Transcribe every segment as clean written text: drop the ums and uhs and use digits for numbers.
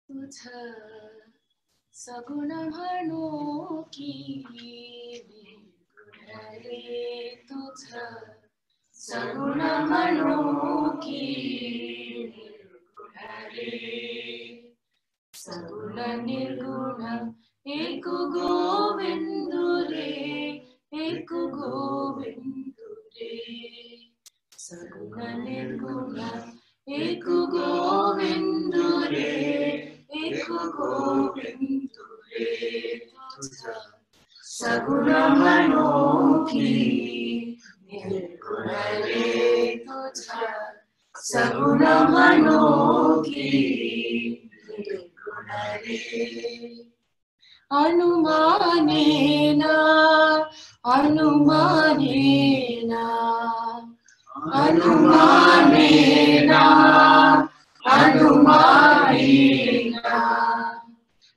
तुझ सगुण म्हणू की निर्गुण रे तुझ सगुण म्हणू की निर्गुण रे सगुण निर्गुण एक गोविंदु रे एक गोविंदु रे सगुण निर्गुण एक गोविंदु रे एक गोविंदु रे तुझ सगुण म्हणू की निर्गुण रे तुझ सगुण म्हणू की निर्गुण रे अनुमानेन अनुमानेन अनुमानेन अनुमानेन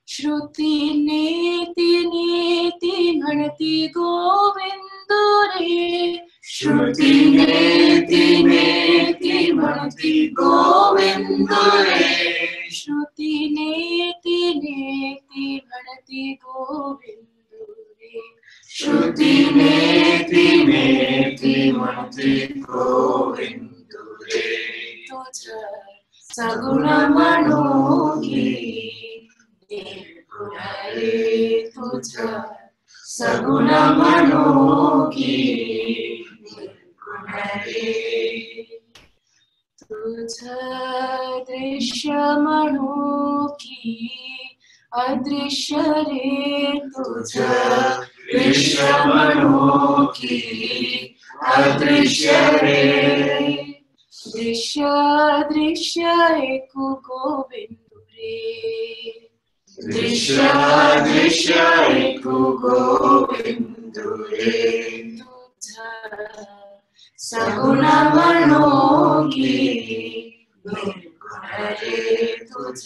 श्रुती नेति नेति म्हणती गोविंद रे श्रुती नेति नेति म्हणती गोविंद रे श्रुती नेति नेति म्हणती गोविंद रे श्रुती नेति नेति म्हणती गोविंद रे तुझ सगुण म्हणू की निर्गुण रे तुझ सगुण म्हणू की निर्गुण रे तुझ दृश्य म्हणू की अदृश्य रे तुझ दृश्य म्हणू की अदृश्य रे दृश्य दृश्य एक गोविंद रे दृश्य दृश्य एक गोविंद रे तुझ सगुण म्हणू की निर्गुण रे तुझ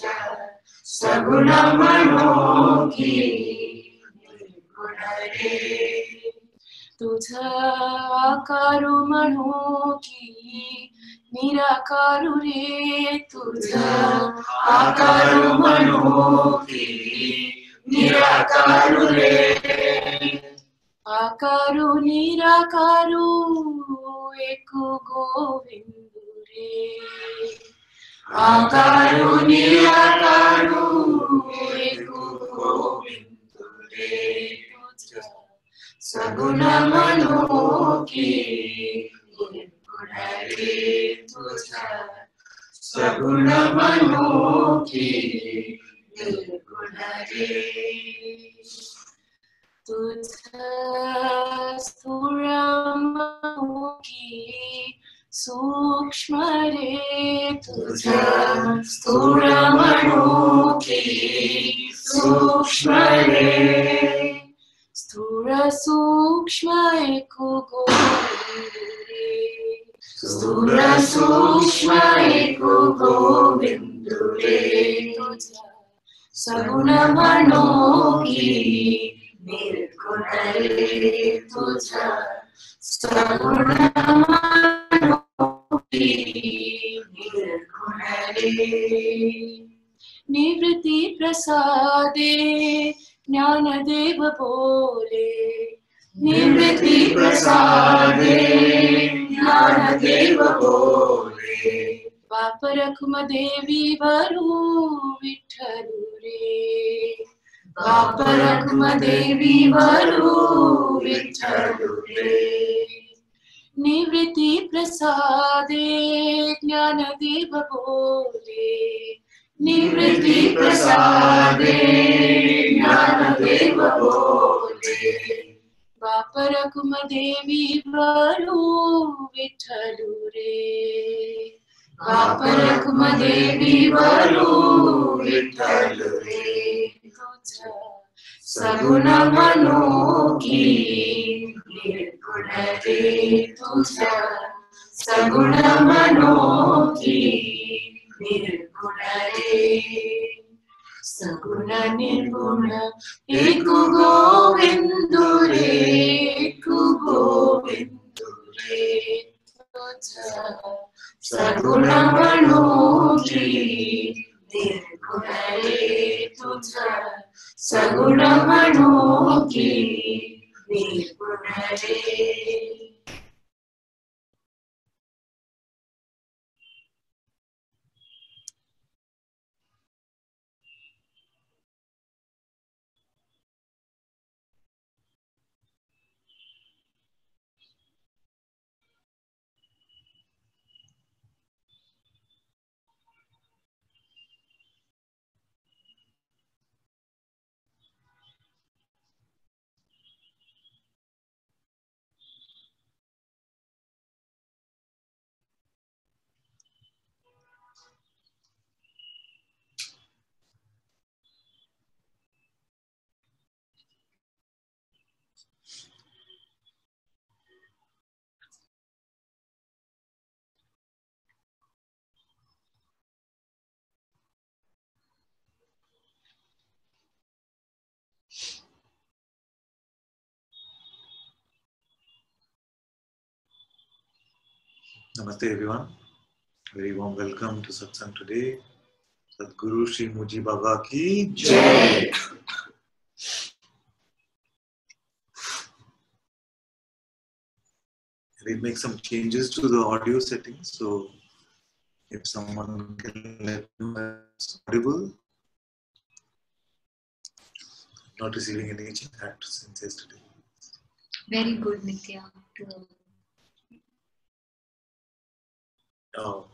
सगुण म्हणू की निर्गुण रे तुझ आकारू म्हणू की निराकारू रे तुझ आकारू म्हणू की निराकारू रे आकारू निराकारू एक गोविंद रे आकारू निराकारू एक गोविंद रे तुझ सगुण म्हणू की निर्गुण रे तुझ सगुण म्हणू की निर्गुण रे तुझ स्थूल म्हणू की सूक्ष्म रे तुझ स्थूल म्हणू की सूक्ष्म रे स्थूल सूक्ष्म एक गोविंद रे स्थूल सूक्ष्म एक गोविंद रे तुझ सगुण म्हणू की निर्गुण रे तुझ सगुण म्हणू की निर्गुण रे निवृत्ति प्रसादे ज्ञानदेव बोले निवृत्ति प्रसादे ज्ञानदेव बोले बाप रखुम देवी वरु विठ्ठलु रे बाप रखुम देवी वरु विठ्ठलु रे निवृत्ति प्रसादे ज्ञानदेव बोले निवृत्ति प्रसादे ज्ञानदेव बोले बाप रखुम देवी वरु विठ्ठलु रे बाप रखुम देवी वरु विठ्ठलु रे तुझ सगुण म्हणू की निर्गुण रे तुझ सगुण म्हणू की निर्गुण रे सगुण निर्गुण एक गोविंद रे एक गोविंद रे तुझ सगुण म्हणू की निर्गुण रे सगुणमनों की निर्गुण रे। Namaste everyone. Very warm welcome to Satsang today. Sadhguru Sri Muji Baba ki Jai. We'll make some changes to the audio settings. So if someone can let me know it's audible. Not receiving any chat since yesterday. Very good, Nitya. Oh.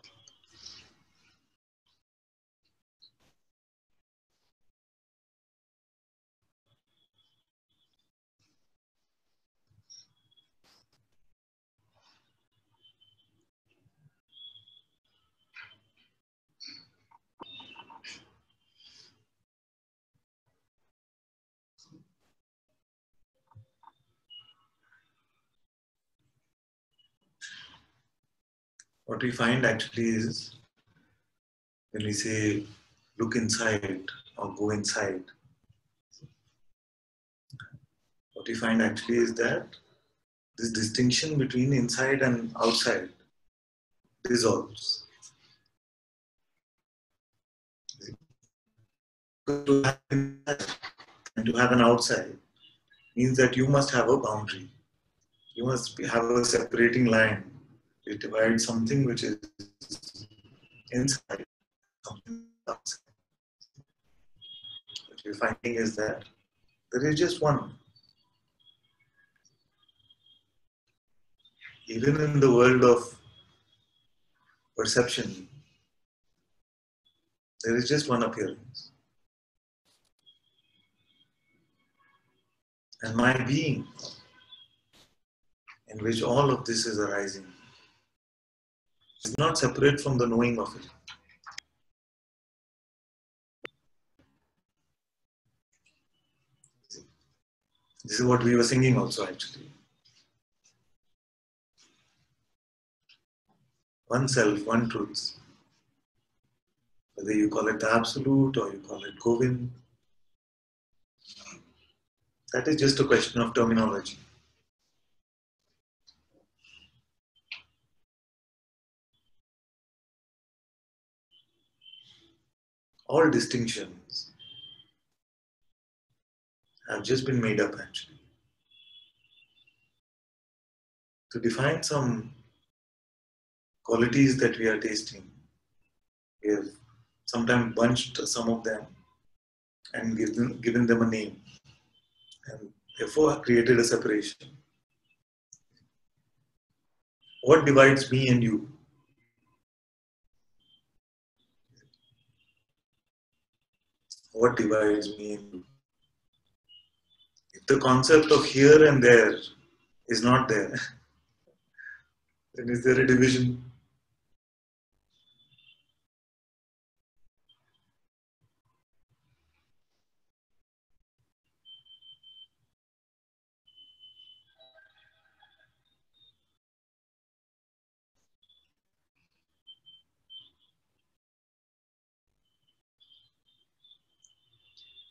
What we find actually is when we say look inside or go inside, what we find actually is that this distinction between inside and outside dissolves. To have inside and to have an outside means that you must have a boundary. You must have a separating line. You divide something which is inside, something outside. What you're finding is that there is just one. Even in the world of perception, there is just one appearance. And my being, in which all of this is arising, is not separate from the knowing of it. This is what we were singing also actually. One self, one truth. Whether you call it the absolute or you call it Govind, that is just a question of terminology. All distinctions have just been made up actually. To define some qualities that we are tasting, we have sometimes bunched some of them and given them a name and therefore created a separation. What divides me and you? What divides me and you? If the concept of here and there is not there, then is there a division?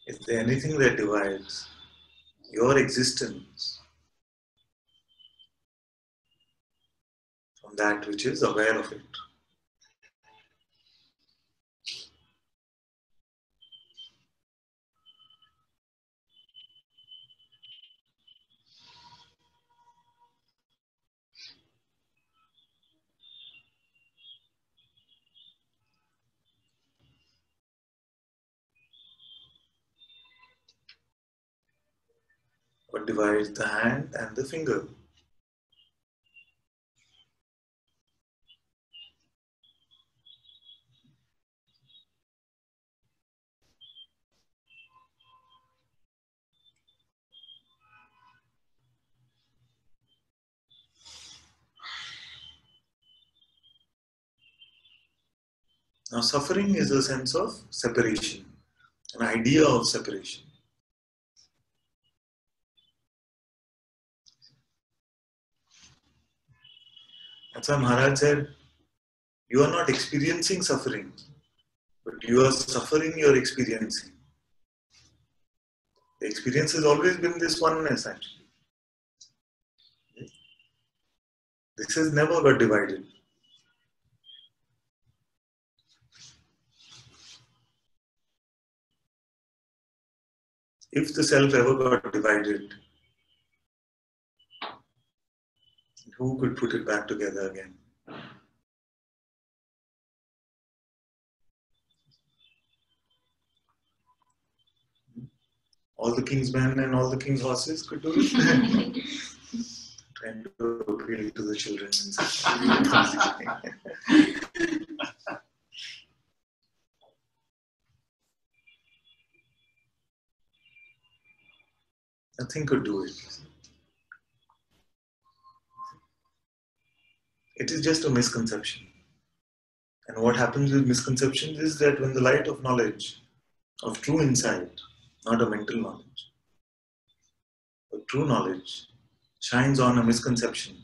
Is there anything that divides your existence from that which is aware of it? what divides the hand and the finger. Now, suffering is a sense of separation, an idea of separation. That's why Maharaj said, you are not experiencing suffering, but you are suffering your experiencing. The experience has always been this oneness, actually. This has never got divided. If the self ever got divided, who could put it back together again? All the king's men and all the king's horses could do it. Trying to appeal to the children. Nothing could do it. It is just a misconception. And what happens with misconceptions is that when the light of knowledge, of true insight, not a mental knowledge, but true knowledge, shines on a misconception,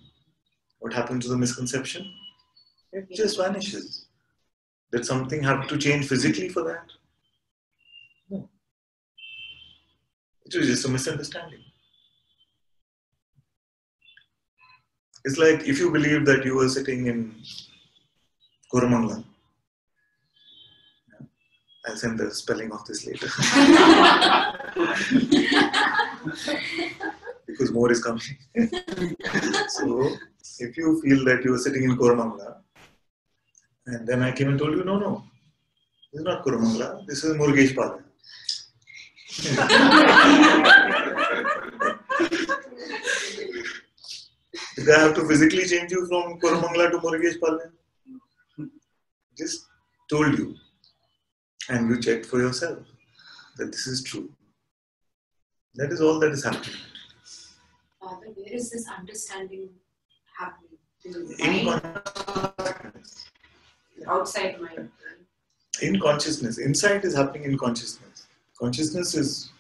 what happens to the misconception? It just vanishes. Did something have to change physically for that? No. It was just a misunderstanding. It's like if you believe that you were sitting in Koramangala. I'll send the spelling of this later. Because more is coming. So, if you feel that you were sitting in Koramangala, and then I came and told you, no, this is not Koramangala, this is Murugesh Pala. Did I have to physically change you from Koramangala to Murugesh Pala? Just told you. And you checked for yourself that this is true. That is all that is happening. Father, where is this understanding happening? In consciousness. Outside mind. In consciousness. Insight is happening in consciousness. Consciousness has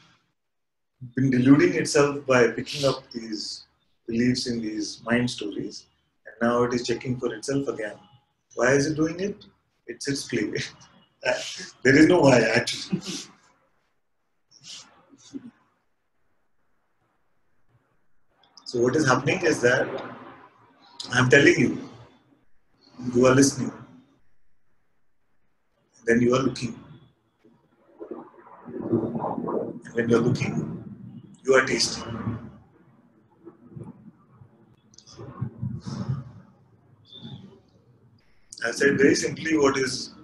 been deluding itself by picking up these beliefs in these mind stories, and now it is checking for itself again. Why is it doing it? It's its play. There is no why, actually. So what is happening is that I am telling you, you are listening, then you are looking. And when you are looking, you are tasting. I said very simply what is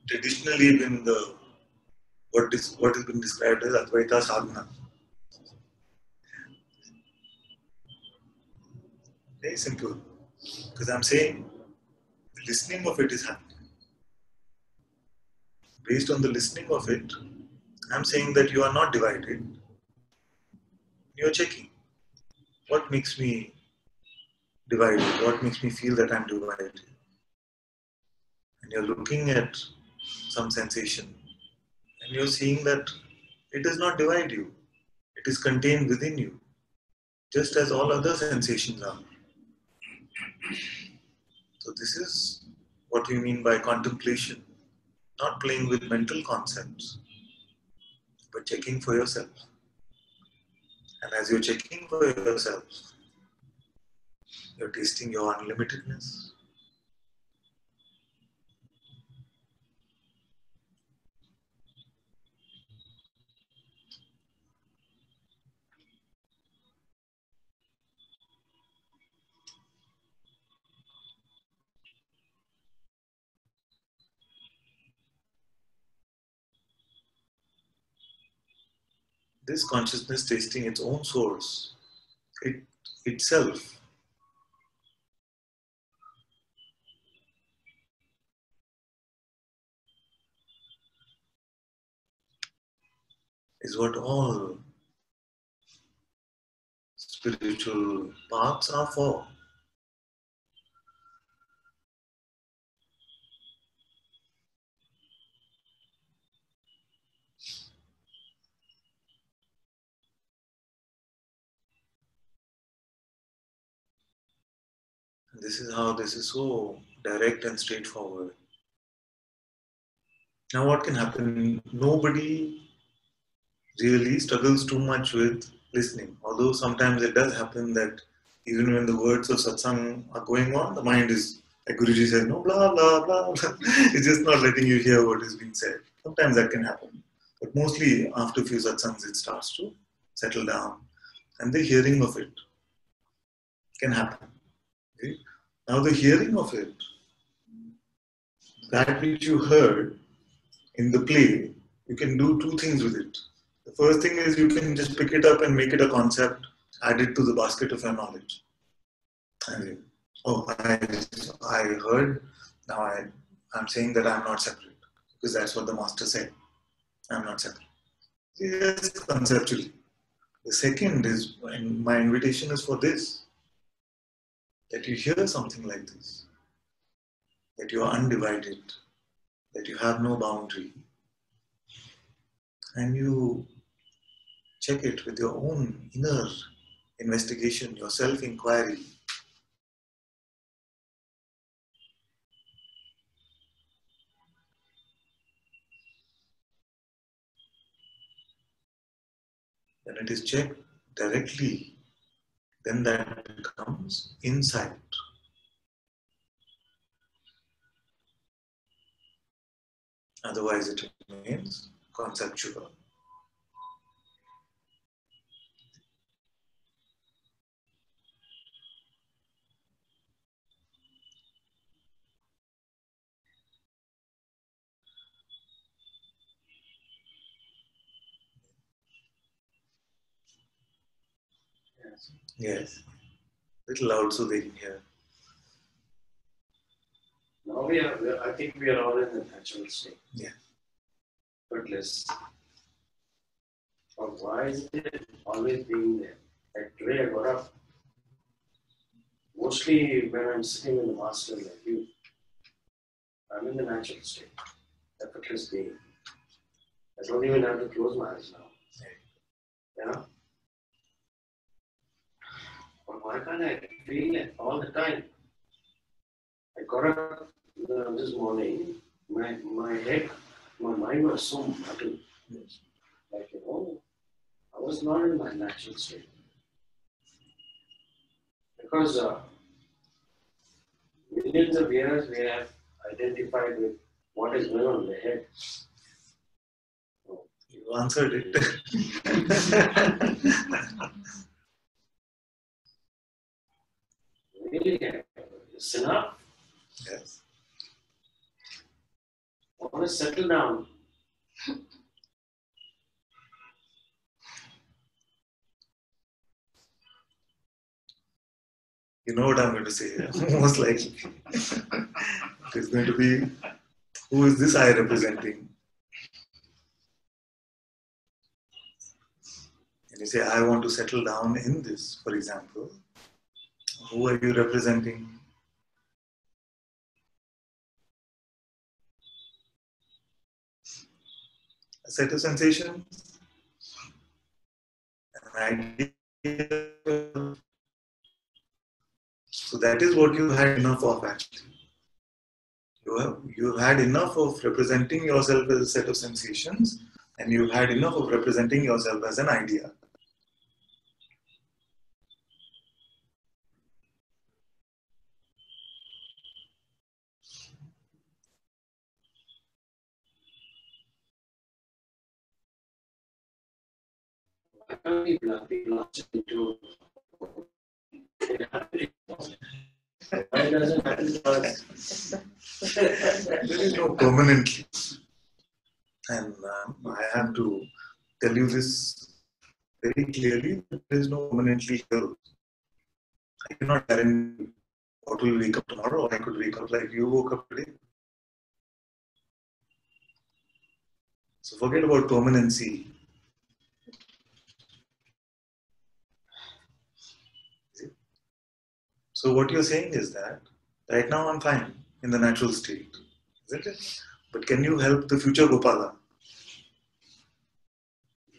traditionally been what has been described as Advaita Sadhana. Very simple. Because I'm saying the listening of it is happening. Based on the listening of it, I'm saying that you are not divided. You're checking. What makes me divided? What makes me feel that I'm divided? And you're looking at some sensation and you're seeing that it does not divide you. It is contained within you, just as all other sensations are. So this is what we mean by contemplation. Not playing with mental concepts, but checking for yourself. And as you're checking for yourself, you're tasting your unlimitedness. this consciousness tasting its own source, it itself is what all spiritual paths are for. And this is how this is so direct and straightforward. Now, what can happen? Nobody really struggles too much with listening. Although sometimes it does happen that even when the words of satsang are going on, the mind is, like Guruji says, no, blah, blah, blah, blah. It's just not letting you hear what is being said. Sometimes that can happen. But mostly after a few satsangs, it starts to settle down. And the hearing of it can happen. Okay? Now, the hearing of it, that which you heard in the play, you can do two things with it. The first thing is you can just pick it up and make it a concept, add it to the basket of your knowledge. And I heard, now I'm saying that I'm not separate, because that's what the master said. I'm not separate. Yes, conceptually. The second is, and my invitation is for this, that you hear something like this, that you are undivided, that you have no boundary, and you check it with your own inner investigation, your self-inquiry. When it is checked directly, then that becomes insight. Otherwise, it remains conceptual. Yes. Little loud so they can hear. Now I think we are all in the natural state. Yeah. But why is it always being there? Like today I got up. Mostly when I'm sitting in the master like you, I'm in the natural state. Effortless being. I don't even have to close my eyes now. Yeah? But why can't I feel it all the time? I got up this morning, my head, my mind was so muddled. Like, I was not in my natural state. Because millions of years we have identified with what is going on in the head. You answered it. Really, it's enough. Yes. I want to settle down. You know what I'm going to say here. Most likely. It's going to be, who is this I representing? And you say, I want to settle down in this, for example. Who are you representing? A set of sensations? An idea? So that is what you had enough of actually. You had enough of representing yourself as a set of sensations, and you had enough of representing yourself as an idea. Why can't we blast into why doesn't happen to us? There is no permanently. And I have to tell you this very clearly that there is no permanently here. I cannot guarantee what will wake up tomorrow, or I could wake up like you woke up today. So forget about permanency. So what you're saying is that right now I'm fine in the natural state, isn't it? But can you help the future Gopala?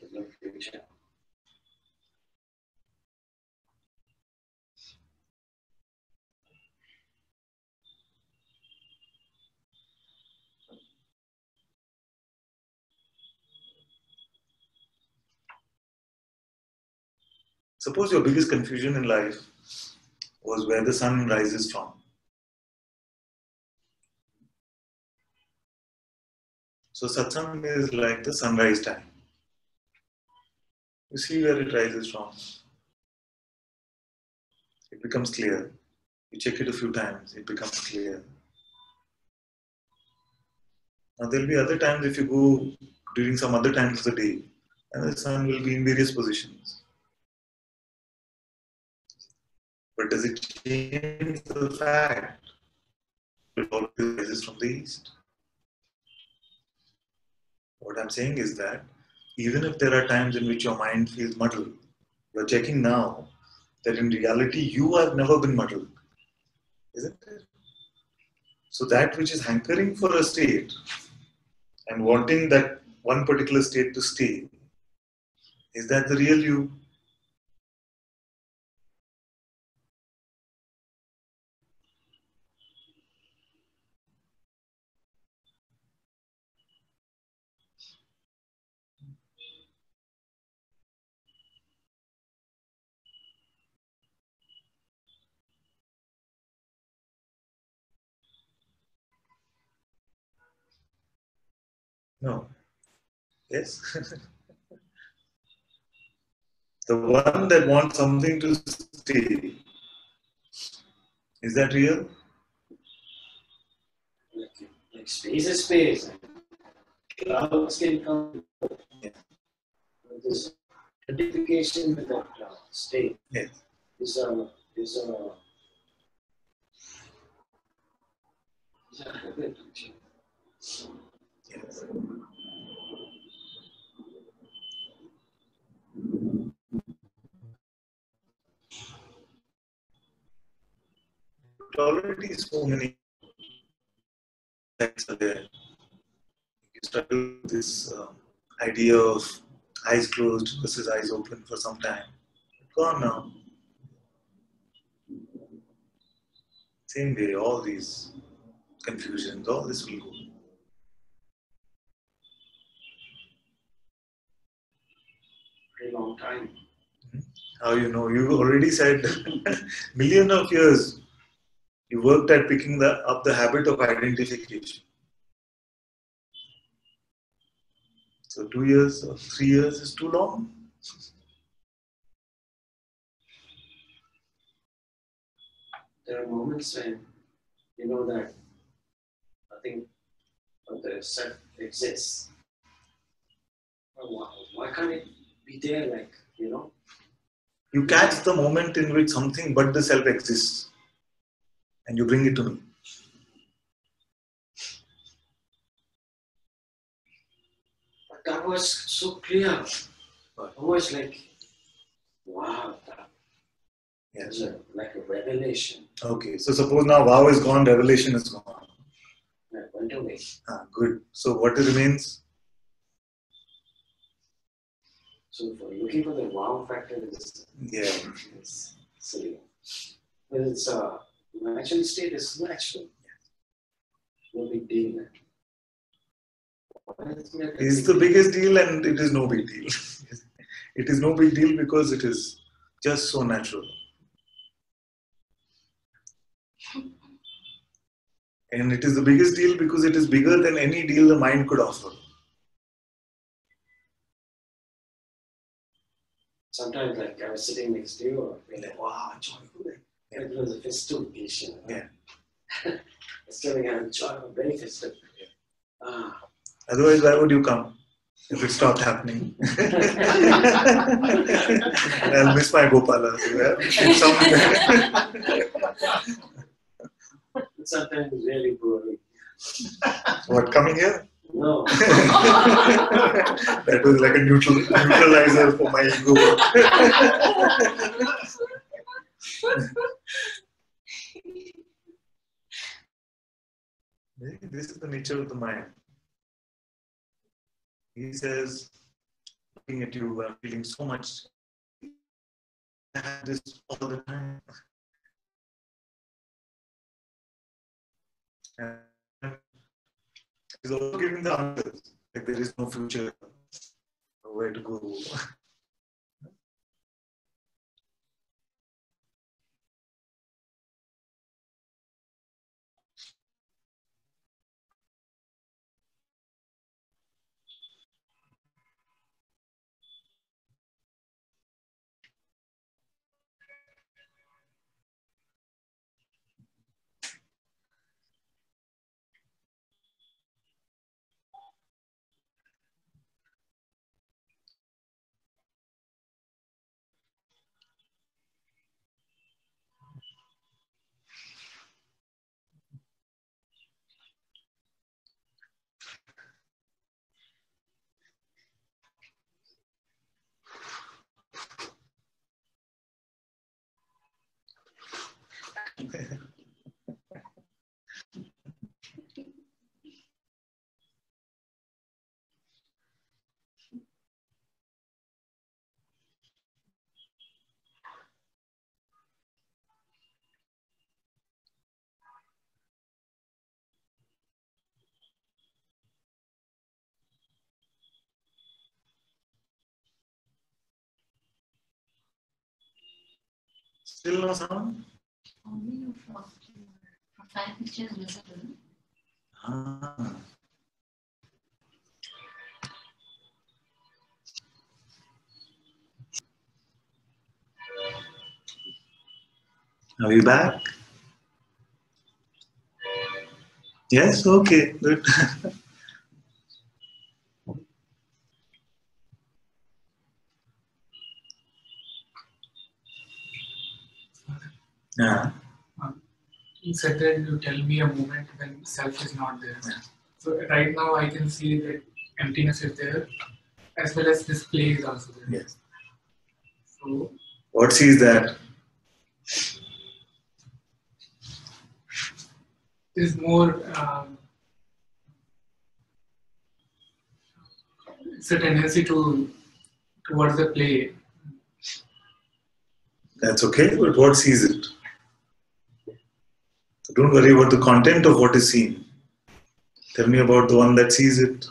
There's no future. Suppose your biggest confusion in life was where the sun rises from. So satsang is like the sunrise time. You see where it rises from. It becomes clear. You check it a few times, it becomes clear. Now there will be other times if you go during some other times of the day, and the sun will be in various positions. But does it change the fact that it always rises from the east? What I'm saying is that even if there are times in which your mind feels muddled, you're checking now that in reality you have never been muddled, isn't it? So that which is hankering for a state and wanting that one particular state to stay, is that the real you? No. Yes? The one that wants something to stay, is that real? Like space is space. Clouds can come. Yeah. This identification with that state Yes. is a habit. Yes. Already so many facts are there. You struggle with this idea of eyes closed versus eyes open for some time. Gone now. Same way, all these confusions, all this will go. Very long time. How you know? You already said million of years you worked at picking up the habit of identification. So 2 years or 3 years is too long. There are moments when you know that nothing but the self exists. Why can't it be there? Like, you know? You catch the moment in which something but the self exists and you bring it to me. But that was so clear. Almost like, wow, that Yes. was like a revelation. Okay, so suppose now wow is gone, revelation is gone. That went away. Good. So what remains? So for looking for the wow factor is silly. But it's a natural state is natural. No big deal. It's the biggest deal and it is no big deal. It is no big deal because it is just so natural. And it is the biggest deal because it is bigger than any deal the mind could offer. Sometimes, like I was sitting next to you, or like, wow, joyful. Yeah. It was a festive occasion. Yeah. I was telling I'm very festive. Otherwise, why would you come? if it stopped happening. And I'll miss my Gopala. So Sometimes really poorly. what, coming here? No. That was like a neutralizer for my ego. This is the nature of the mind. He says, looking at you, I'm feeling so much. I have this all the time. And he's also giving the answers. Like there is no future, nowhere to go. Still no sound? Only your profile picture is visible. Ah. Are you back? Yes? Okay, good. Yeah. You said that you tell me a moment when self is not there. So right now I can see that emptiness is there, as well as this play is also there. Yes. So What sees that? there is more. It's a tendency towards the play. That's okay, but what sees it? So don't worry about the content of what is seen. Tell me about the one that sees it.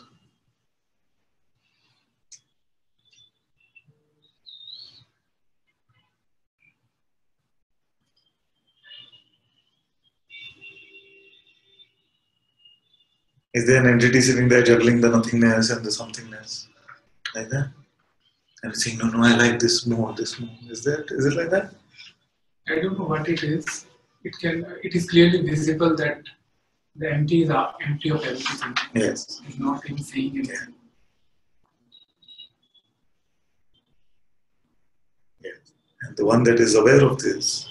Is there an entity sitting there juggling the nothingness and the somethingness? Like that? And saying, no, I like this more, this more. Is it like that? I don't know what it is. It is clearly visible that the empty is empty of everything. Yes. It's not even saying anything. Yes. And the one that is aware of this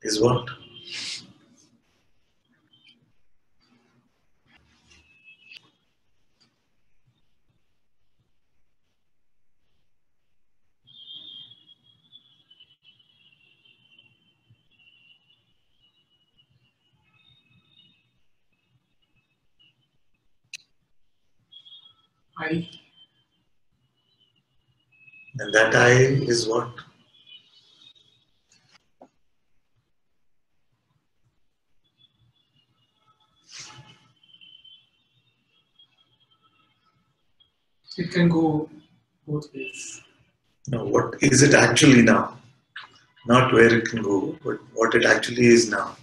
is what? I And that I is what? it can go both ways. No, what is it actually now? Not where it can go, but what it actually is now.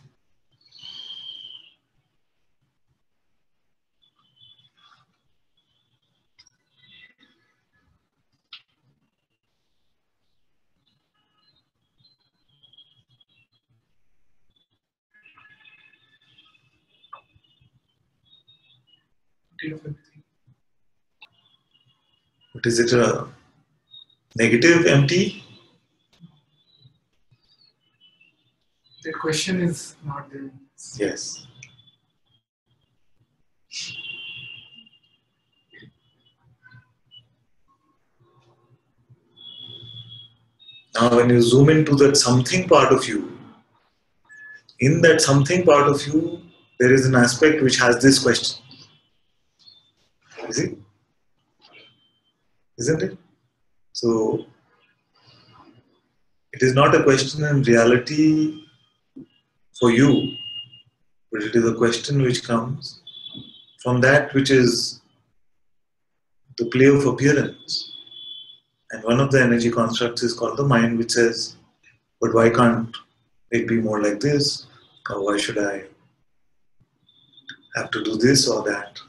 Empty of everything. But is it a negative empty? The question is not there. Yes. Now when you zoom into that something part of you, in that something part of you, there is an aspect which has this question. You see? Isn't it? So, it is not a question in reality for you, but it is a question which comes from that which is the play of appearance. And one of the energy constructs is called the mind, which says, but why can't it be more like this? Or why should I have to do this or that?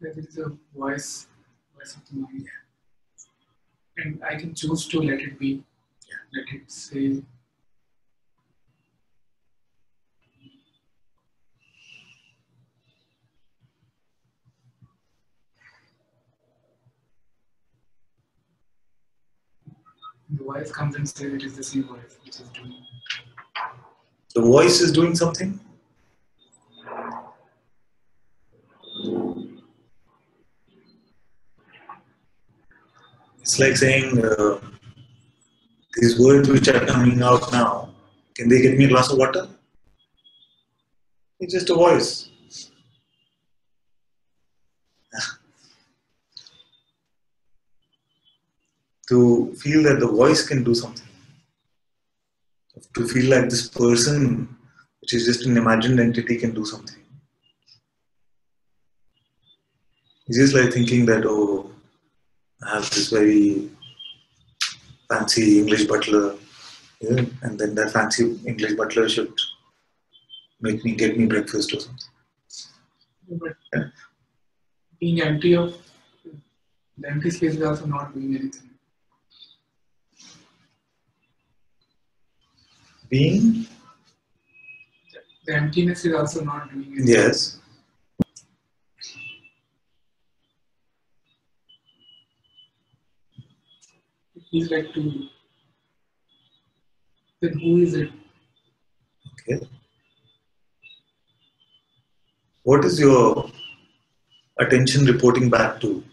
There is a voice of the mind. And I can choose to let it be. Let it say. The voice comes and says it is the same voice which is doing. The voice is doing something. It's like saying, these words which are coming out now, can they get me a glass of water? It's just a voice. To feel that the voice can do something. To feel like this person, which is just an imagined entity, can do something. It's just like thinking that, oh, I have this very fancy English butler, yeah, and then that fancy English butler should get me breakfast or something. But being empty of the empty space is also not doing anything. Being? The emptiness is also not doing anything. Yes. It feels like to. Then who is it? Okay. What is your attention reporting back to?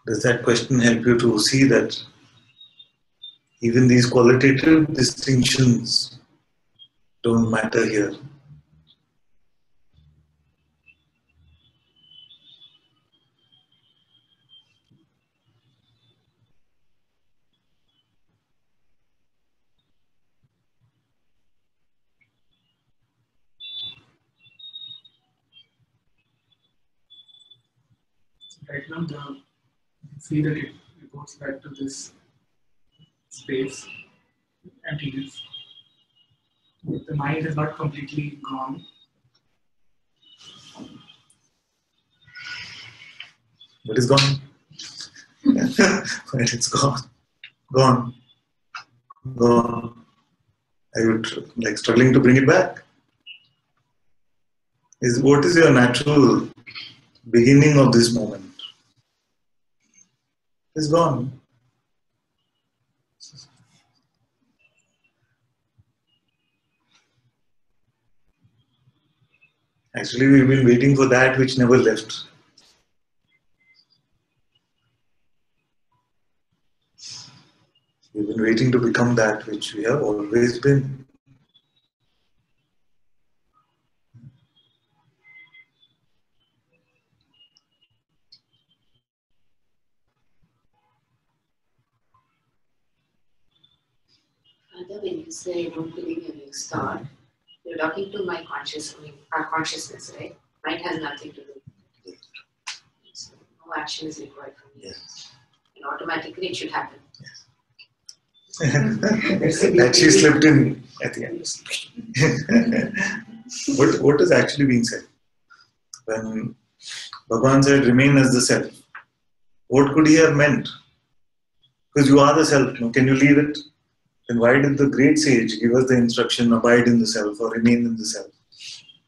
Does that question help you to see that even these qualitative distinctions don't matter here? Right now, see that it goes back to this space, emptiness. The mind is not completely gone. But it's gone. When it's gone. Gone. Gone. Are you like struggling to bring it back? What is your natural beginning of this moment? It's gone. Actually, we've been waiting for that which never left. We've been waiting to become that which we have always been. Father, when you say I don't believe in next thought, you're talking to my our consciousness, right? Mind has nothing to do with it. So no action is required from you. Yes. And automatically it should happen. That she slipped in at the end. What is actually being said? When Bhagavan said, remain as the self, what could he have meant? Because you are the self, no? Can you leave it? Then why did the great sage give us the instruction, abide in the self or remain in the self?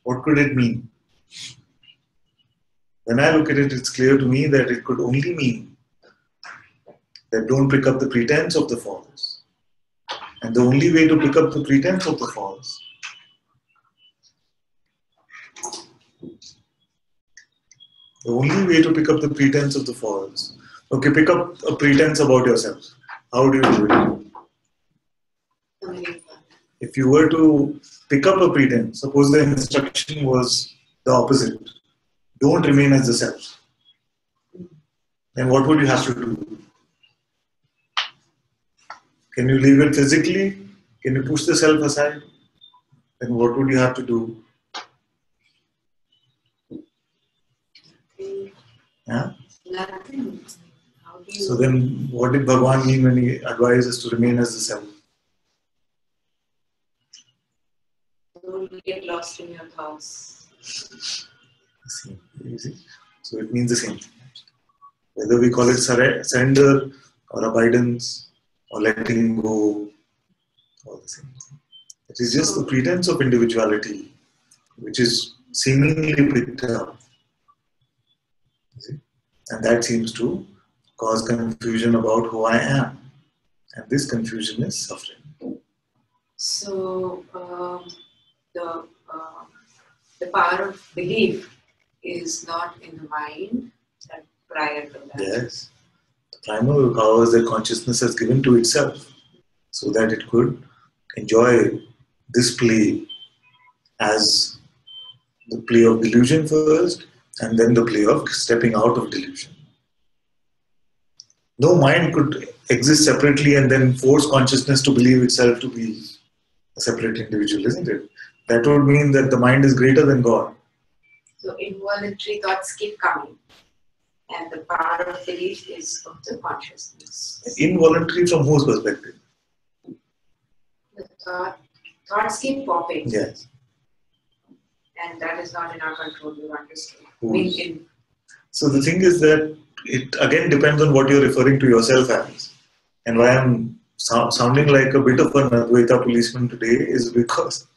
What could it mean? When I look at it, it's clear to me that it could only mean that don't pick up the pretense of the false. And the only way to pick up the pretense of the false okay, pick up a pretense about yourself. How do you do it? If you were to pick up a pretense, suppose the instruction was the opposite, don't remain as the self, then what would you have to do? Can you leave it physically? Can you push the self aside? Then what would you have to do? Yeah? Nothing. How do you... So then what did Bhagavan mean when he advised us to remain as the self? Don't get lost in your thoughts. You see? So it means the same thing. Whether we call it surrender or abidance or letting go, all the same thing. It is just the pretense of individuality which is seemingly picked up. You see? And that seems to cause confusion about who I am. And this confusion is suffering. So the power of belief is not in the mind, but prior to that. Yes. The primal powers that consciousness has given to itself so that it could enjoy this play as the play of delusion first and then the play of stepping out of delusion. No mind could exist separately and then force consciousness to believe itself to be a separate individual, isn't it? That would mean that the mind is greater than God. So involuntary thoughts keep coming. And the power of belief is of the consciousness. Involuntary from whose perspective? The thoughts keep popping. Yes. And that is not in our control, you understand. So the thing is that it again depends on what you're referring to yourself as. And why I'm sounding like a bit of an Advaita policeman today is because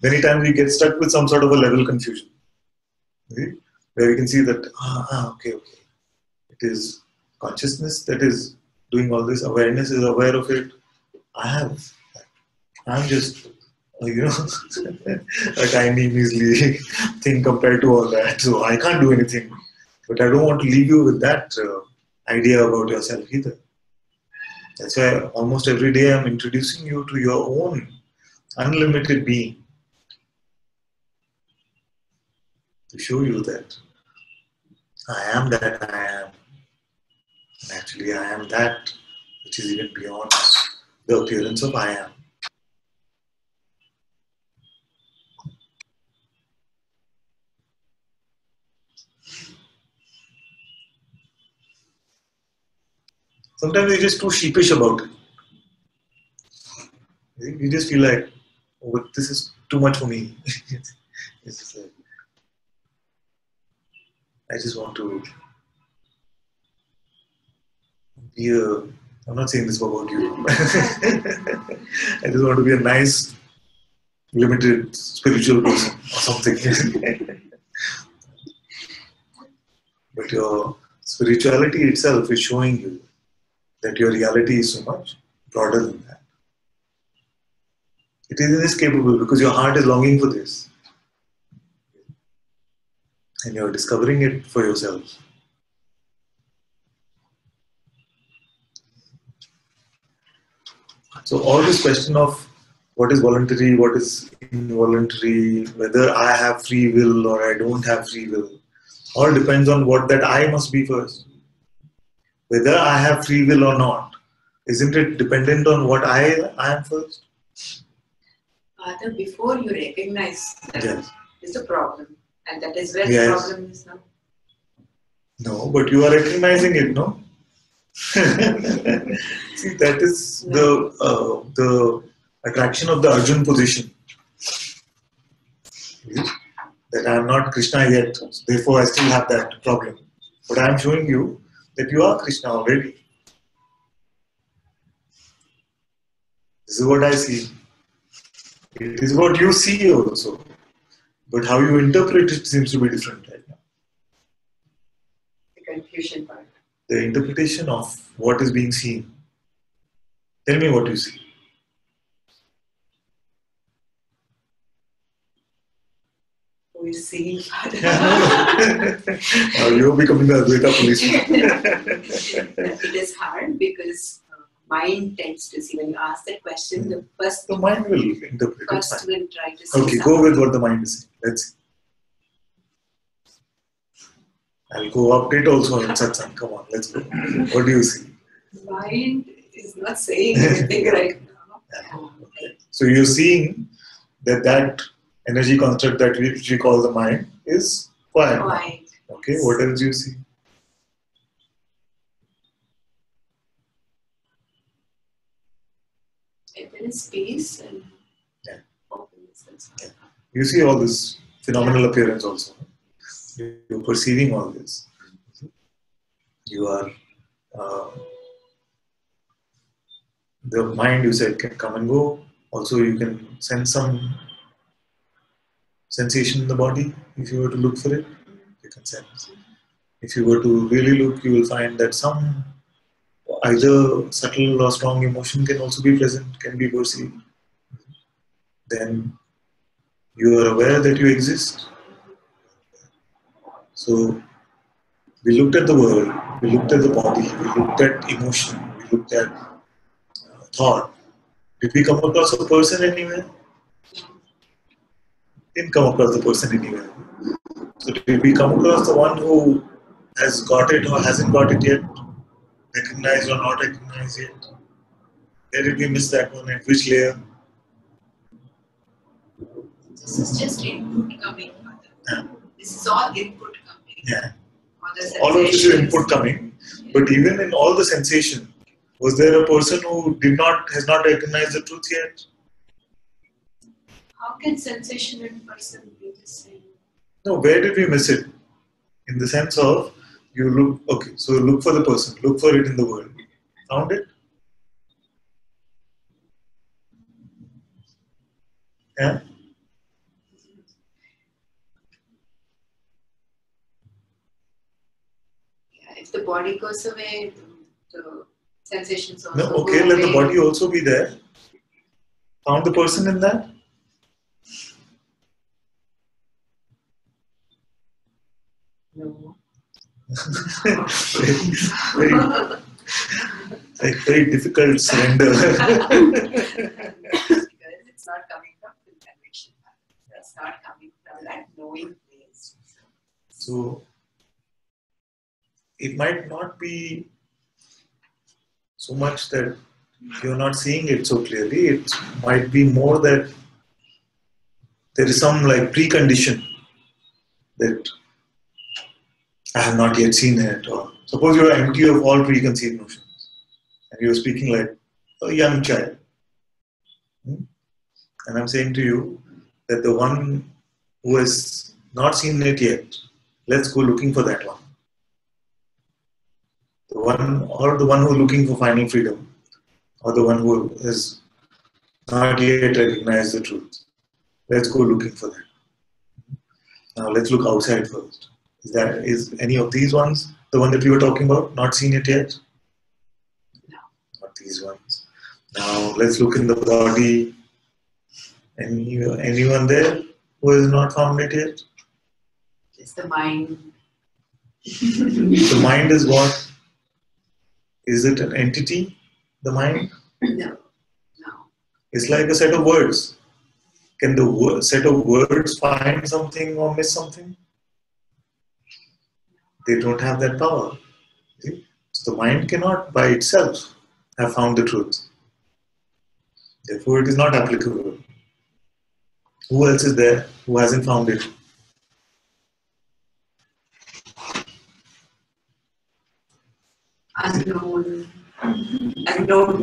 many times we get stuck with some sort of a level confusion. Okay? Where we can see that, okay. It is consciousness that is doing all this, awareness is aware of it. I'm just, a tiny, measly thing compared to all that. So I can't do anything. But I don't want to leave you with that idea about yourself either. That's why almost every day I'm introducing you to your own unlimited being. To show you that I am that I am. And actually I am that which is even beyond the appearance of I am. Sometimes we're just too sheepish about it. You just feel like, oh, this is too much for me. It's just like, I just want to be I'm not saying this about you. I just want to be a nice, limited spiritual person or something. But your spirituality itself is showing you that your reality is so much broader than that. It is inescapable because your heart is longing for this. and you're discovering it for yourself. So all this question of what is voluntary, what is involuntary, whether I have free will or I don't have free will, all depends on what that I must be first. Whether I have free will or not, isn't it dependent on what I am first? Father, before you recognize that Yes. is the problem, and that is where Yes. the problem is now. No, but you are recognizing it, no? See, that is the attraction of the Arjun position. That I am not Krishna yet, therefore I still have that problem. But I am showing you that you are Krishna already. This is what I see. It is what you see also. But how you interpret it seems to be different right now. The confusion part. The interpretation of what is being seen. Tell me what you see. Who is seeing Father? Now you're becoming the Advaita policeman. It is hard because mind tends to see. When you ask that question, the first The mind will interpret it. first Fine. will try to see Okay, something. go with what the mind is saying. Let's see. I'll go update also in Satsang. Come on, let's go. What do you see? Mind is not saying anything right now. Yeah, okay. So you're seeing that energy construct that we call the mind is quiet. Quiet. Okay, what else do you see? There is peace and Yeah. openness. That's all. Yeah. You see all this phenomenal appearance also. You're perceiving all this. You are the mind, you said, can come and go. Also, you can sense some sensation in the body. If you were to look for it, you can sense. If you were to really look, you will find that some either subtle or strong emotion can also be present, can be perceived. Then you are aware that you exist. So we looked at the world, we looked at the body, we looked at emotion, we looked at thought. Did we come across a person anywhere? Didn't come across the person anywhere. So did we come across the one who has got it or hasn't got it yet? Recognized or not recognized yet? Where did we miss that one? At which layer? This is just input coming. Father. Yeah. This is all input coming. Yeah. All All of this is sensations. input coming. But even in all the sensation, was there a person who has not recognized the truth yet? How can sensation and person be the same? No, where did we miss it? In the sense of, you look, okay, so look for the person, look for it in the world. Found it? Yeah? Yeah, if the body goes away, the sensations also No, go okay, away. let the body also be there. Found the person in that? No. very difficult surrender. Because it's not coming from the conviction. It's not coming from that knowing place. So, it might not be so much that you're not seeing it so clearly. It might be more that there is some like precondition that I have not yet seen it. Or suppose you are empty of all preconceived notions and you're speaking like a young child. And I'm saying to you that the one who has not seen it yet, let's go looking for that one. The one who is looking for final freedom, or the one who has not yet recognized the truth. Let's go looking for that. Now let's look outside first. Is any of these ones the one that we were talking about? Not seen it yet? No. Not these ones. Now let's look in the body. Anyone there who has not found it yet? It's the mind. The mind is what? Is it an entity? The mind? No. It's like a set of words. Can the set of words find something or miss something? They don't have that power. See? So the mind cannot by itself have found the truth. Therefore, it is not applicable. Who else is there who hasn't found it? Unknown entity. Unknown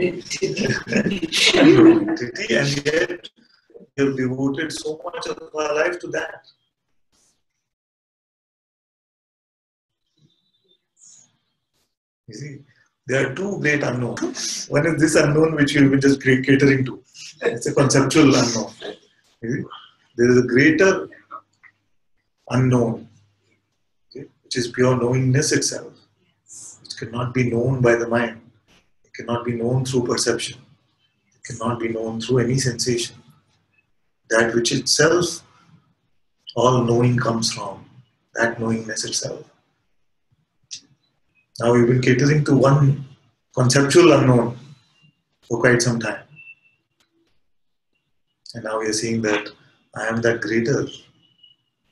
entity, and yet we have devoted so much of our life to that. You see, there are two great unknowns. One is this unknown which you've been just catering to. It's a conceptual unknown. You see? There is a greater unknown, okay, which is pure knowingness itself, which cannot be known by the mind. It cannot be known through perception. It cannot be known through any sensation. That which itself, all knowing comes from, that knowingness itself. Now we've been catering to one conceptual unknown for quite some time. And now we are seeing that I am that greater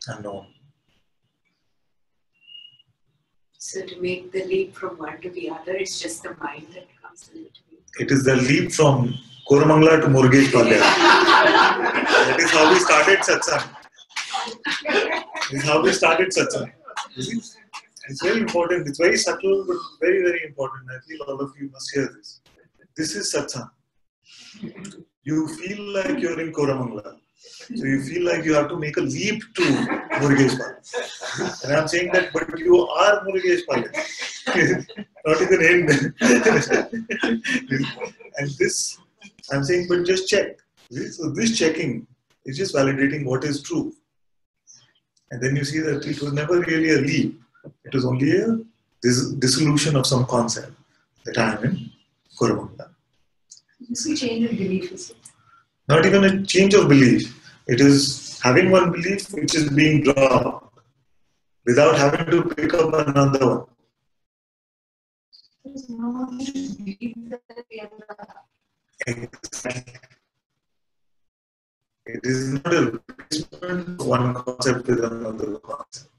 unknown. So to make the leap from one to the other, it's just the mind that comes in between. It is the leap from Koramangala to Murgesh Palya. That is how we started Satsang. This is how we started Satsang. It's very important. It's very subtle, but very, very important. I feel all of you must hear this. This is Satsang. You feel like you're in Koramangala. So you feel like you have to make a leap to Murgesh Palya. And I'm saying that, but you are Murgesh Palya. Not even end. And this, I'm saying, but just check. So this checking is just validating what is true. And then you see that it was never really a leap. It was only a dissolution of some concept that I am in Koramangala. This is a change of belief, is it? Not even a change of belief. It is having one belief which is being dropped without having to pick up another one. There's no belief that we are Exactly. It is not a replacement of one concept with another concept.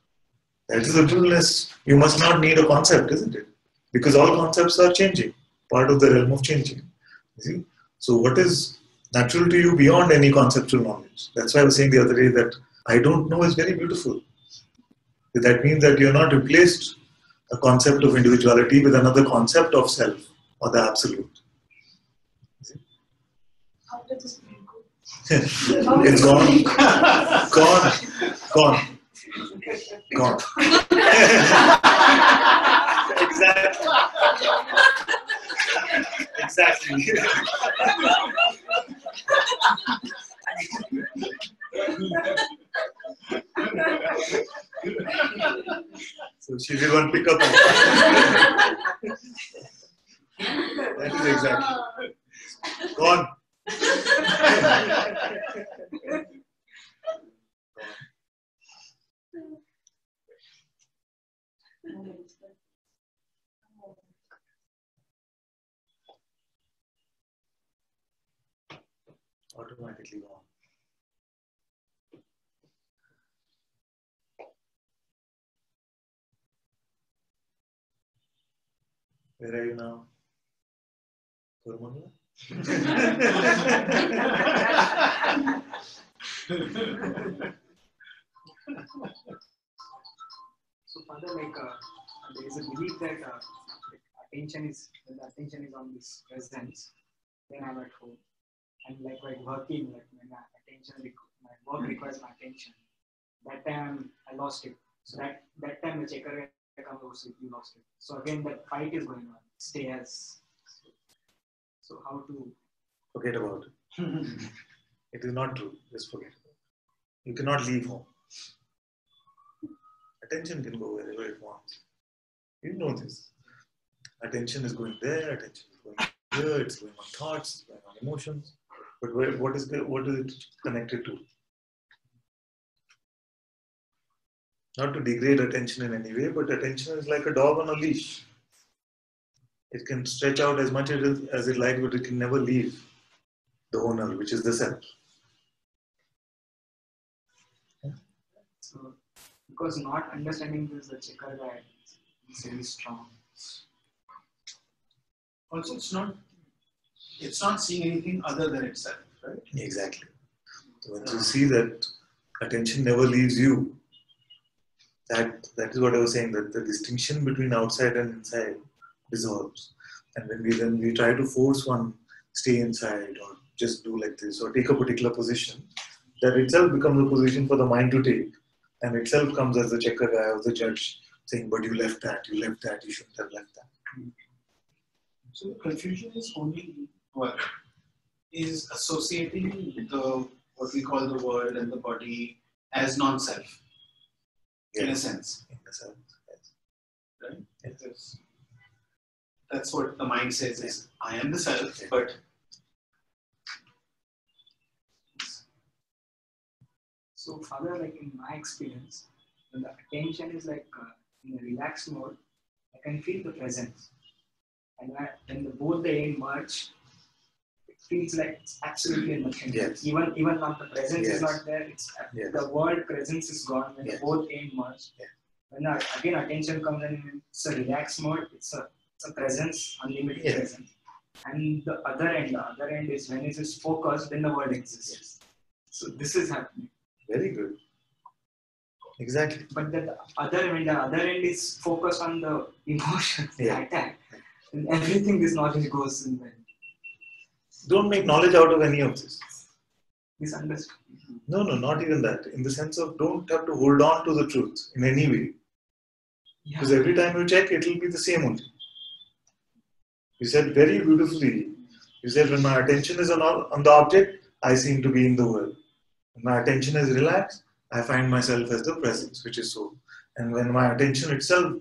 That is the trueness. You must not need a concept, isn't it? Because all concepts are changing, part of the realm of changing. You see? So what is natural to you beyond any conceptual knowledge? That's why I was saying the other day that I don't know is very beautiful. That means that you have not replaced a concept of individuality with another concept of self or the absolute. How does this bring good? It's gone. Gone. Exactly. So she did one pick up. That is exactly. Gone. Automatically gone. Where are you now? Koramangala? So, Father, there is a belief that attention is when the attention is on this presence, then I'm at home. And like working, like when my my work requires my attention. That time I lost it. So that time the checker comes, you lost it. So again that fight is going on. Stay as. So how to Forget about it. It is not true. Just forget about it. You cannot leave home. Attention can go wherever it wants. You know this. Attention is going there, attention is going here, it's going on thoughts, it's going on emotions. But what is it connected to? Not to degrade attention in any way, but attention is like a dog on a leash. It can stretch out as much as it likes, but it can never leave the owner, which is the self. So, because not understanding this, the checker guy is very strong. Also, it's not seeing anything other than itself, right? Exactly. So once you see that attention never leaves you, that is what I was saying, that the distinction between outside and inside dissolves. And when we try to force one stay inside or just do like this or take a particular position, that itself becomes a position for the mind to take, and itself comes as the checker guy or the judge saying, but you left that, you shouldn't have left that. So the confusion is is associating what we call the world and the body as non-self, in a sense. In a sense, yes. Right? Yes. That's what the mind says is, I am the self, but So, Father, like in my experience, when the attention is like in a relaxed mode, I can feel the presence. And when both the aim merge, it feels like it's absolutely nothing. Yes. Even when the presence is not there, it's Yes. the world presence is gone when both aim merge. Yes. When again attention comes in, it's a relaxed mode. It's a presence, unlimited presence. And the other end is when it is focused, then the world exists. Yes. So this is happening. Very good. Exactly. But the other end is focused on the emotions, the attack. And everything this knowledge goes in there. Don't make knowledge out of any of this. Misunderstanding. No, not even that. In the sense of don't have to hold on to the truth in any way. Yeah. Because every time you check, it will be the same only. You said very beautifully. You said when my attention is on the object, I seem to be in the world. When my attention is relaxed, I find myself as the presence, which is so. And when my attention itself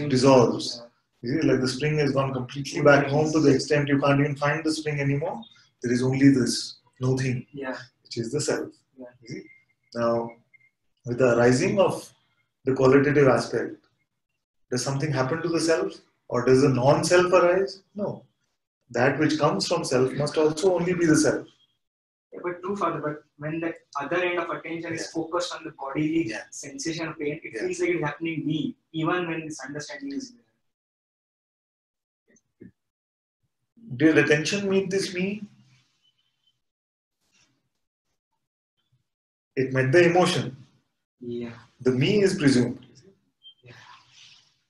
dissolves, you see, like the spring has gone completely back home to the extent you can't even find the spring anymore. There is only this, no thing, which is the self. Yeah. You see? Now, with the arising of the qualitative aspect, does something happen to the self? Or does the non-self arise? No. That which comes from self must also only be the self. Yeah, but true, Father, but when the other end of attention is focused on the bodily sensation of pain, it feels like it's happening me, even when this understanding is there. Did attention meet this me? It met the emotion. Yeah. The me is presumed. Yeah.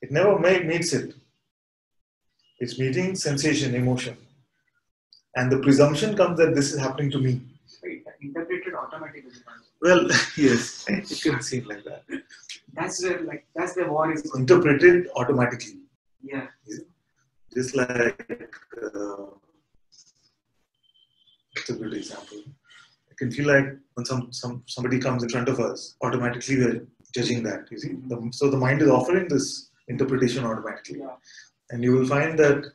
It never meets it. It's meeting sensation, emotion. And the presumption comes that this is happening to me. Interpreted automatically. Well, yes, it can seem like that. That's the war is going. Interpreted automatically. Yeah. Just like, that's a good example. It can feel like when somebody comes in front of us, automatically we're judging that, you see. So the mind is offering this interpretation automatically. Yeah. And you will find that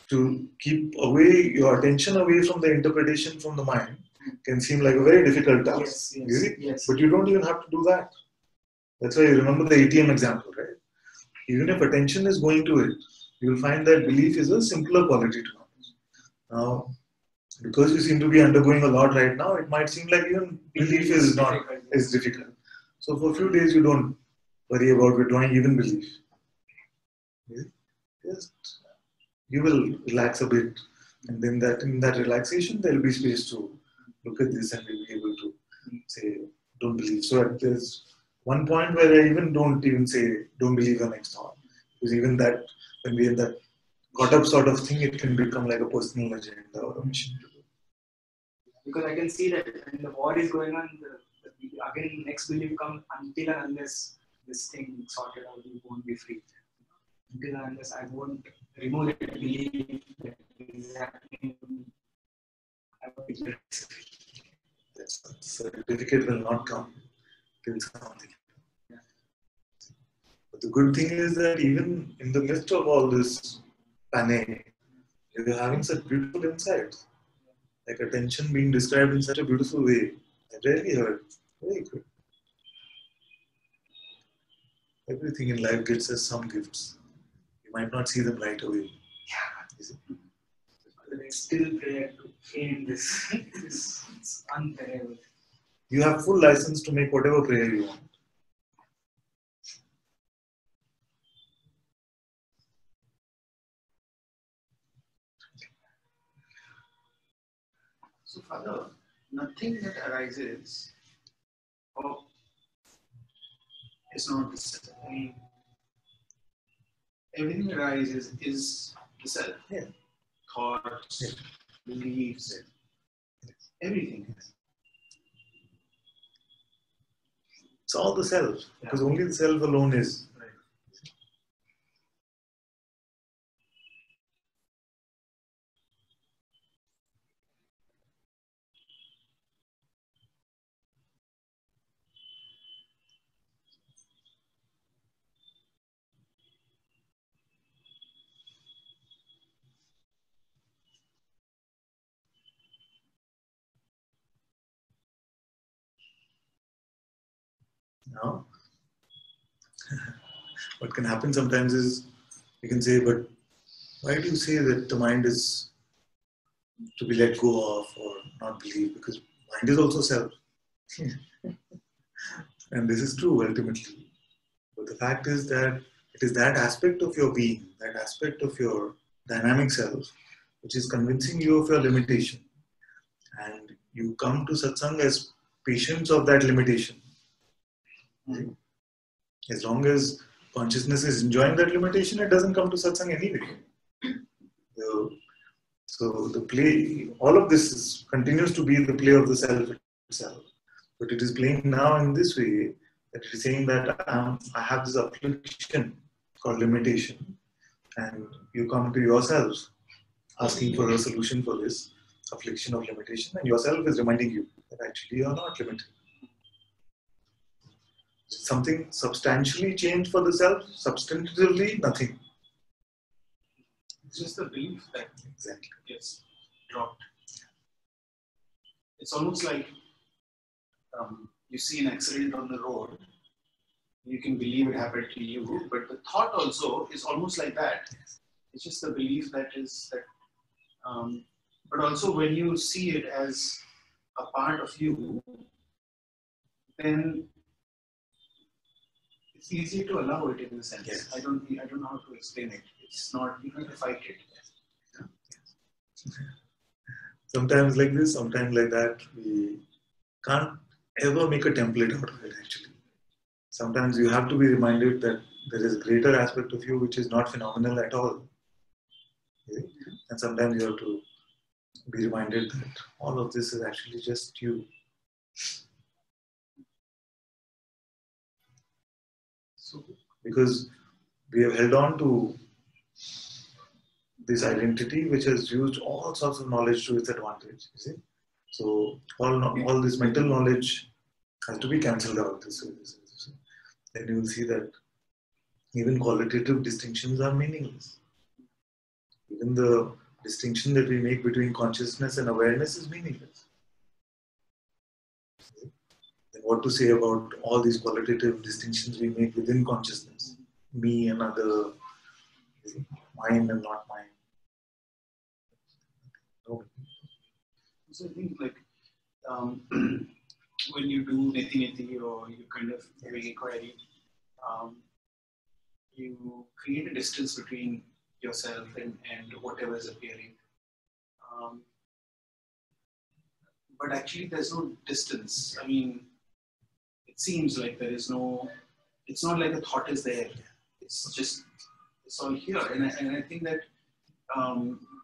to keep your attention away from the interpretation from the mind can seem like a very difficult task. Yes. But you don't even have to do that. That's why you remember the ATM example, right? Even if attention is going to it, you will find that belief is a simpler quality to knowledge. Now, because you seem to be undergoing a lot right now, it might seem like even belief is difficult. So for a few days you don't worry about withdrawing even belief. Just you will relax a bit, and then in that relaxation there will be space to look at this and we'll be able to say don't believe. So there's one point where I don't even say don't believe the next thought, because even that, when we have that got up sort of thing, it can become like a personal agenda or a mission to do. Because I can see that when the war is going on, again next belief comes until and unless this thing is sorted out, you won't be free. Until and unless I won't remove that belief that is happening to me, I won't be free. That certificate will not come till something. But the good thing is that even in the midst of all this panic, you're having such beautiful insights. Like attention being described in such a beautiful way. I rarely heard. Very good. Everything in life gets us some gifts. You might not see them right away. Is it? But I still pray to end this. It's unbearable. You have full license to make whatever prayer you want. So, Father, nothing that arises is not the self. I mean, everything that arises is the self. Yeah. Thoughts, Yeah. beliefs, everything. It's all the self, because only the self alone is. Now, what can happen sometimes is you can say, but why do you say that the mind is to be let go of or not believe? Because mind is also self. And this is true ultimately. But the fact is that it is that aspect of your being, that aspect of your dynamic self, which is convincing you of your limitation. And you come to satsang as patients of that limitation. Mm-hmm. As long as consciousness is enjoying that limitation, it doesn't come to satsang anyway. So the play, all of this continues to be the play of the self itself. But it is playing now in this way that it is saying that I have this affliction called limitation, and you come to yourself asking for a solution for this affliction of limitation, and yourself is reminding you that actually you are not limited. Something substantially changed for the self, substantively nothing. It's just the belief that Exactly. gets dropped. It's almost like you see an accident on the road, you can believe it happened to you, but the thought also is almost like that. It's just the belief that is that. But also when you see it as a part of you, then it's easier to allow it in a sense. Yes. I don't know how to explain it. It's not, you don't have to fight it. Sometimes like this, sometimes like that. We can't ever make a template out of it actually. Sometimes you have to be reminded that there is a greater aspect of you which is not phenomenal at all. Okay? And sometimes you have to be reminded that all of this is actually just you. So, because we have held on to this identity which has used all sorts of knowledge to its advantage. You see? So all this mental knowledge has to be cancelled out. Then you will see that even qualitative distinctions are meaningless. Even the distinction that we make between consciousness and awareness is meaningless. Then what to say about all these qualitative distinctions we make within consciousness? Me and other, mine and not mine. No. So I think like when you do neti or you kind of having inquiry, you create a distance between yourself and whatever is appearing. But actually there's no distance. I mean, it seems like there is no, it's not like a thought is there. It's just, it's all here. And I think that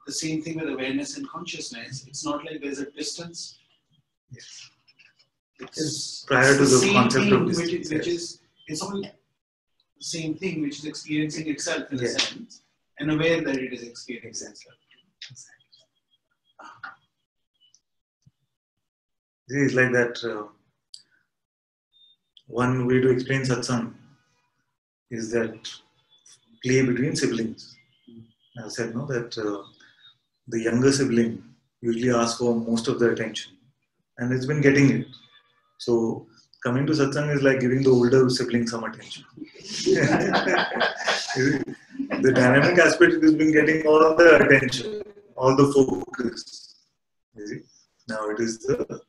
the same thing with awareness and consciousness. It's not like there's a distance. Yes. It's prior to the same concept thing of distance. which is, it's all the same thing which is experiencing itself in a Yes. sense and aware that it is experiencing itself. It's like that. One way to explain satsang is that play between siblings. I said no that the younger sibling usually asks for most of the attention, and it's been getting it. So coming to satsang is like giving the older sibling some attention. The dynamic aspect has been getting all the attention, all the focus. You see? Now it is the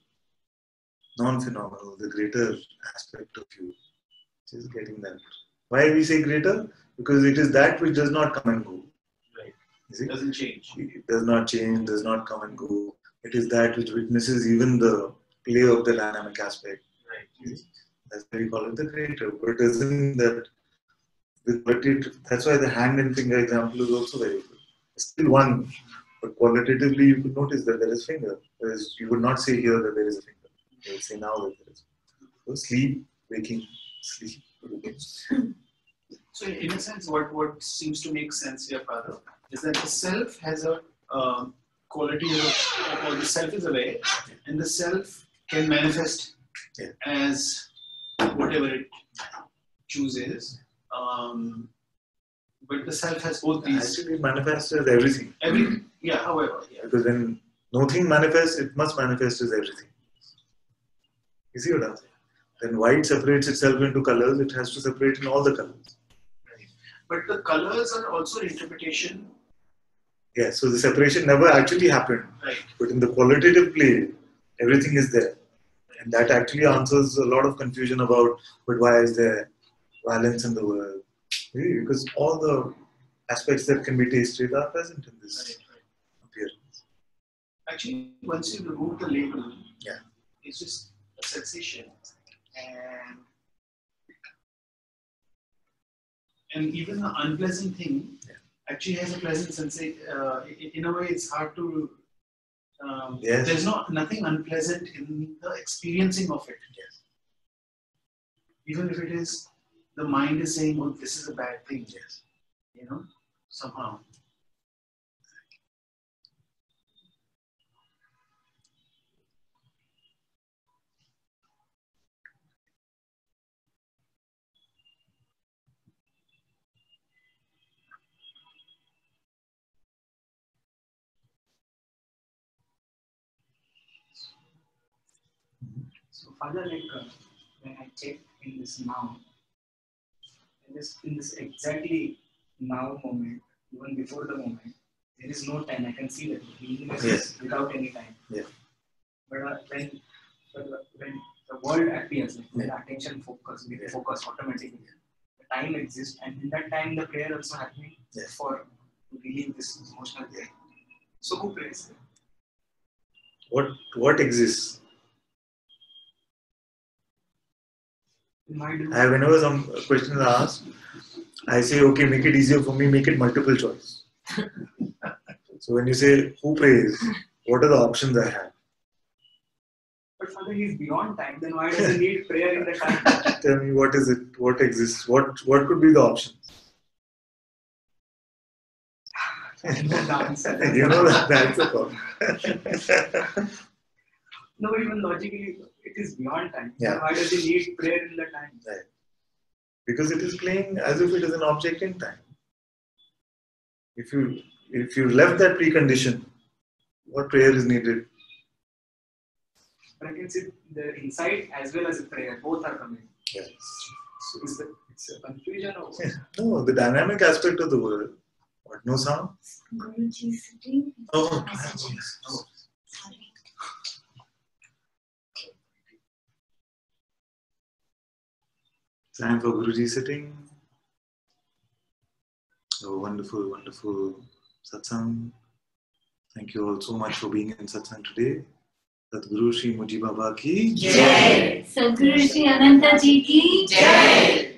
non-phenomenal, the greater aspect of you, which is getting that. Why we say greater? Because it is that which does not come and go. Right. You see? It doesn't change. It does not change, does not come and go. It is that which witnesses even the play of the dynamic aspect. Right. That's why we call it the greater. But it doesn't mean that the qualitative, that's why the hand and finger example is also very good. It's still one, but qualitatively you could notice that there is finger. Whereas you would not say here that there is a finger. You would say now that there is. So sleep, waking, sleep, waking. So in a sense, what seems to make sense here, Father, is that the self has a quality or the self is aware, and the self can manifest as whatever it chooses. But the self has both these. Actually, it manifests as everything. However. Yeah. Because when nothing manifests, it must manifest as everything. You see what I'm saying? When white separates itself into colors, it has to separate in all the colors. Right. But the colors are also interpretation. Yeah, so the separation never actually happened. Right. But in the qualitative play, everything is there. And that actually answers a lot of confusion about, but why is there violence in the world? Because all the aspects that can be tasted are present in this appearance. Actually, once you remove the label, Yeah. it's just a sensation. And even the unpleasant thing actually has a pleasant sensation. In a way, it's hard to. There's nothing unpleasant in the experiencing of it. Yes. Even if it is, the mind is saying, "Oh, this is a bad thing." Yes. Somehow. So Father, when I check in this now, in this exactly now moment, even before the moment, there is no time. I can see that beingness is without any time. Yeah. But when the world appears, like when the attention focus, we focus automatically. The time exists, and in that time, the prayer also happening for to relieve this emotional pain. So who prays? What exists? Whenever some question is asked, I say, okay, make it easier for me, make it multiple choice. So when you say, who prays, what are the options I have? But Father, he is beyond time, then why does he need prayer in the time? Tell me, what is it? What exists? What could be the options? I know the answer. You know the answer. No, even logically, it is beyond time. Yeah. Why does he need prayer in the time? Right. Because it is playing as if it is an object in time. If you left that precondition, what prayer is needed? But I can see the insight as well as the prayer, both are coming. Yes. So it's a confusion or what? No, the dynamic aspect of the world. What? No sound? Guruji sitting. Oh, Messages. oh. Sorry. Time for Guruji sitting. Oh, wonderful, wonderful satsang. Thank you all so much for being in satsang today. Sadguru Shri Muji Baba ki Jai. Sadguru Shri Ananta Ji ki Jai.